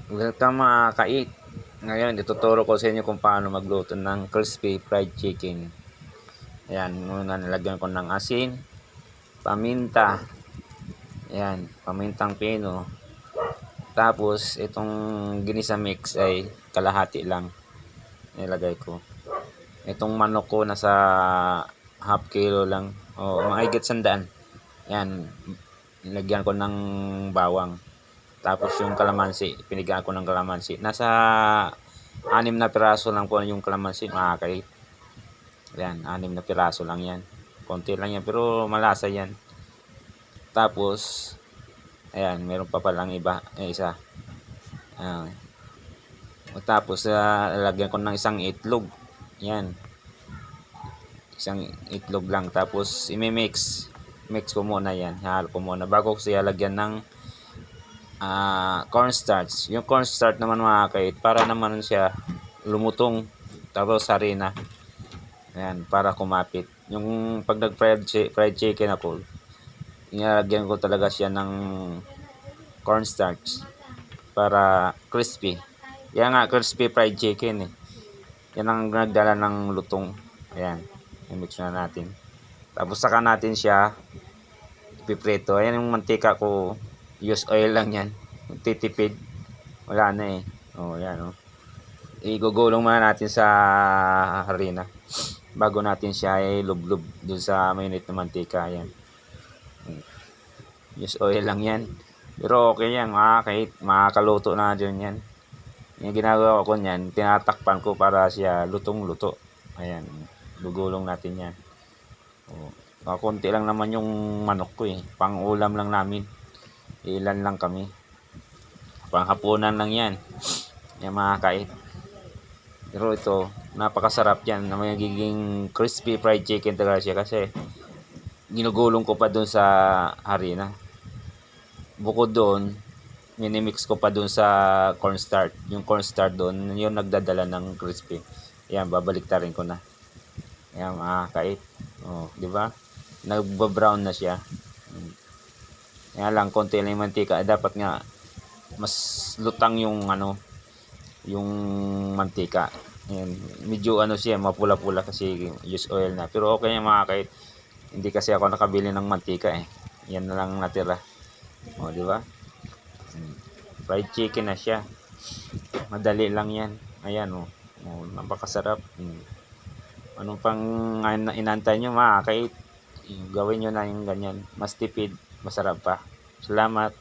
Welcome mga kait. Ngayon, ituturo ko sa inyo kung paano magluto ng crispy fried chicken. Ayan, muna nilagyan ko ng asin, paminta, ayan, pamintang pino. Tapos, itong ginisa mix ay kalahati lang nilagay ko. Itong manok ko nasa half kilo lang, o mga higit 100. Ayan, nilagyan ko ng bawang. Tapos yung kalamansi, pinigaan ko ng kalamansi. Nasa 6 na piraso lang po yung kalamansi, mga kait. Ayan, 6 na piraso lang yan. Konti lang yan, pero malasa yan. Tapos, ayan, meron pa palang isa. Ayan. Tapos, lalagyan ko ng isang itlog. Ayan. Isang itlog lang. Tapos, imimix. Mix ko muna yan. Halo ko muna. Bago ko siya lagyan ng cornstarch. Yung cornstarch naman mga kait, para naman siya lumutong. Tapos harina. Ayan, para kumapit. Yung pag fried chicken ako, inalagyan ko talaga siya ng cornstarch para crispy. Yan nga, crispy fried chicken eh. Yan ang nagdala ng lutong. Ayan, i-mix na natin. Tapos saka natin siya ipiprito. Ayan yung mantika ko, use oil lang yan. Titipid. Wala na eh. Oh, yan oh. Igugulong muna natin sa harina bago natin siya ilublob dun sa mainit na mantika. Ayan. Use oil lang yan. Pero okay yan, kahit makakaluto na dyan yan. Yung ginagawa ko niyan, tinatakpan ko para siya lutong-luto. Ayan, gugulong natin yan. Konti lang naman yung manok ko eh. Pang ulam lang namin. Ilan lang kami. Panghapunan lang yan. Yan mga kait. Pero ito, napakasarap yan. Na magiging crispy fried chicken talaga siya kasi ginugulong ko pa dun sa harina. Bukod doon, minimix ko pa dun sa cornstarch. Yung cornstarch doon, yung nagdadala ng crispy. Yan, babaliktarin ko na. Yan mga kait. Oh, di ba? Nagba-brown na siya. Kaya lang konti lang yung mantika. Dapat nga mas lutang yung yung mantika. Yan, medyo siya, mapula-pula kasi use oil na. Pero okay yung mga kait. Hindi kasi ako nakabili ng mantika eh. Yan na lang natira. O, di ba? Fried chicken na siya. Madali lang yan. Ayan o. Napakasarap. Anong pang inantay nyo mga kait? Gawin nyo na yung ganyan. Mas tipid, masarap pa. Salamat.